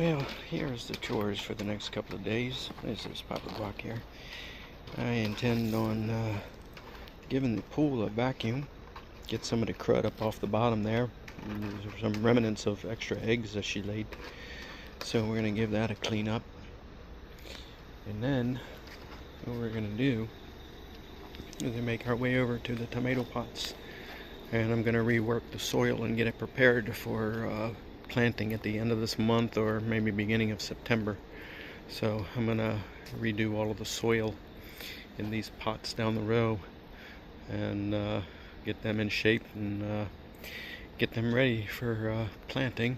Well, here's the chores for the next couple of days. This is Papa Guac here. I intend on giving the pool a vacuum, get some of the crud up off the bottom there. There's some remnants of extra eggs that she laid, so we're going to give that a clean up. And then what we're going to do is we make our way over to the tomato pots, and I'm going to rework the soil and get it prepared for planting at the end of this month or maybe beginning of September. So I'm going to redo all of the soil in these pots down the row and get them in shape and get them ready for planting.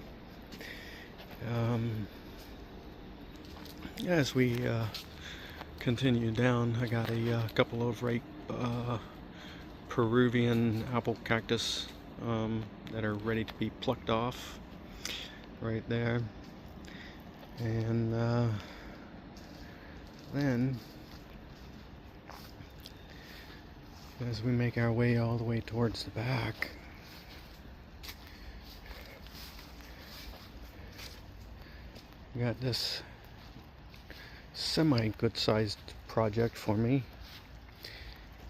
As we continue down, I got a couple of ripe Peruvian apple cactus that are ready to be plucked off right there. And then as we make our way all the way towards the back, we got this semi good sized project for me,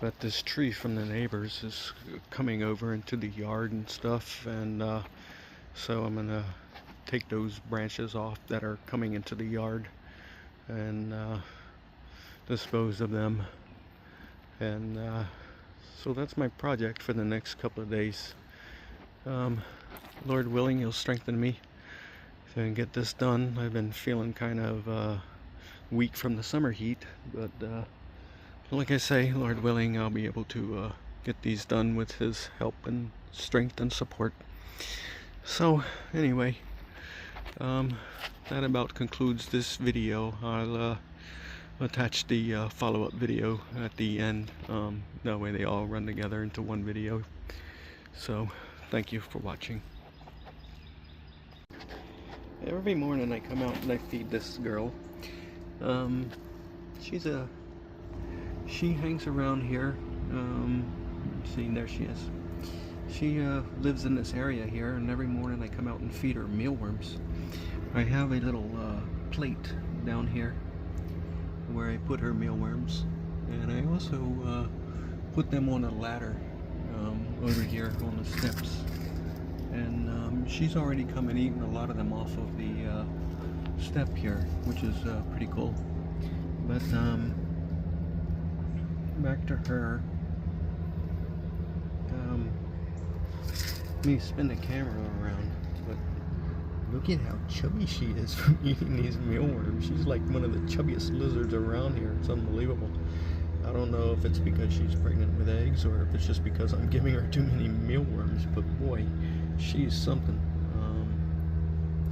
but this tree from the neighbors is coming over into the yard and stuff, and so I'm gonna take those branches off that are coming into the yard and dispose of them. And so that's my project for the next couple of days. Lord willing, He'll strengthen me to get this done. I've been feeling kind of weak from the summer heat, but like I say, Lord willing, I'll be able to get these done with His help and strength and support. So anyway, that about concludes this video. I'll attach the follow-up video at the end. That way they all run together into one video. So thank you for watching. Every morning I come out and I feed this girl. She hangs around here. See, there she is. She lives in this area here, and every morning I come out and feed her mealworms. I have a little plate down here where I put her mealworms, and I also put them on a ladder over here on the steps. And she's already come and eaten a lot of them off of the step here, which is pretty cool. But back to her. Let me spin the camera around, but look at how chubby she is from eating these mealworms. She's like one of the chubbiest lizards around here. It's unbelievable. I don't know if it's because she's pregnant with eggs or if it's just because I'm giving her too many mealworms, but boy, she's something.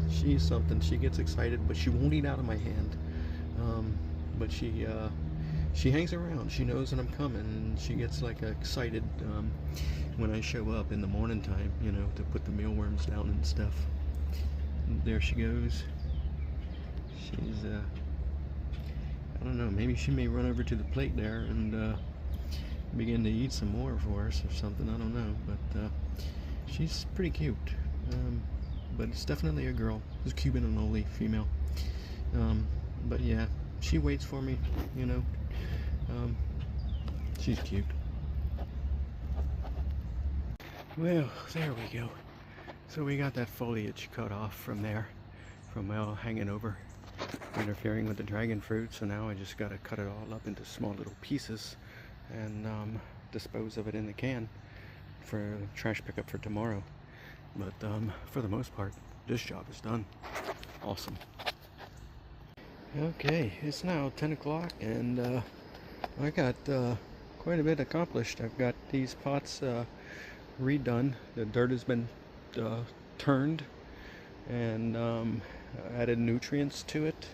She's something. She gets excited, but she won't eat out of my hand. But she hangs around. She knows that I'm coming, and she gets like excited when I show up in the morning time, you know, to put the mealworms down and stuff. And there she goes. She's I don't know, maybe she may run over to the plate there and begin to eat some more for us or something. I don't know, but she's pretty cute. But it's definitely a girl. It's Cuban and Oli female. But yeah, she waits for me, you know. She's cute. Well, there we go. So we got that foliage cut off from there, from hanging over, interfering with the dragon fruit. So now I just got to cut it all up into small little pieces and dispose of it in the can for trash pickup for tomorrow. But for the most part, this job is done. Awesome. Okay, it's now 10 o'clock and I got quite a bit accomplished. I've got these pots redone. The dirt has been turned and added nutrients to it.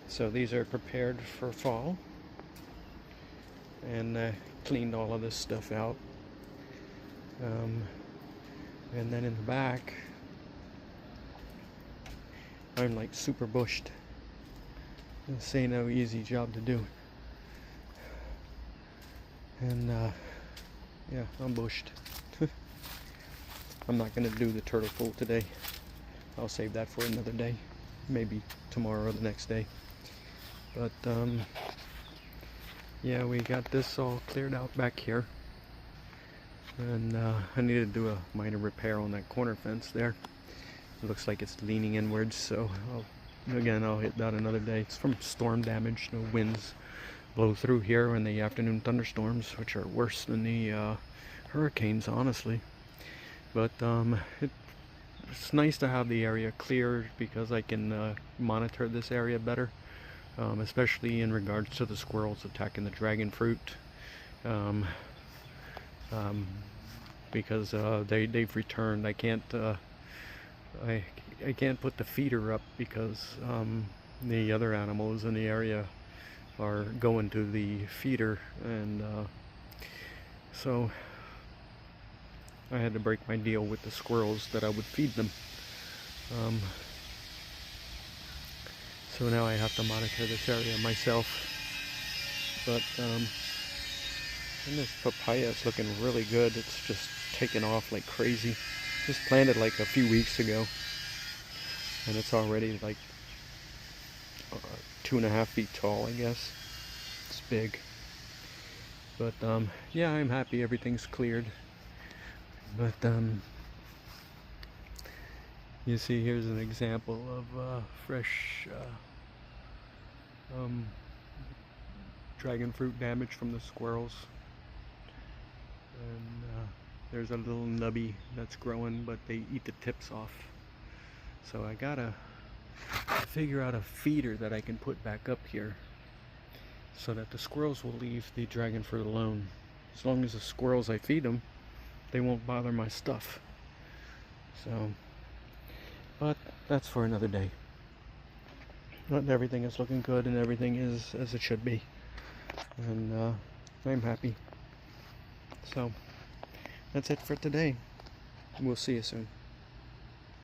So these are prepared for fall. And cleaned all of this stuff out. And then in the back, I'm like super bushed. This ain't no easy job to do. And yeah, I'm bushed. I'm not gonna do the turtle pool today. I'll save that for another day. maybe tomorrow or the next day. But yeah, we got this all cleared out back here, and I need to do a minor repair on that corner fence there. It looks like it's leaning inwards, so I'll hit that another day. It's from storm damage. No winds blow through here in the afternoon thunderstorms, which are worse than the hurricanes, honestly. But it's nice to have the area cleared because I can monitor this area better, especially in regards to the squirrels attacking the dragon fruit, because they've returned. I can't put the feeder up because the other animals in the area are going to the feeder, and so I had to break my deal with the squirrels that I would feed them. So now I have to monitor this area myself. But and this papaya is looking really good. It's just taken off like crazy. Just planted like a few weeks ago, and it's already like 2.5 feet tall, I guess. It's big. But yeah, I'm happy everything's cleared. But you see, here's an example of fresh dragon fruit damage from the squirrels. And there's a little nubby that's growing, but they eat the tips off. So I gotta figure out a feeder that I can put back up here so that the squirrels will leave the dragon fruit alone. As long as the squirrels, I feed them, they won't bother my stuff. So, but that's for another day. But everything is looking good, and everything is as it should be, and I'm happy. So that's it for today. We'll see you soon.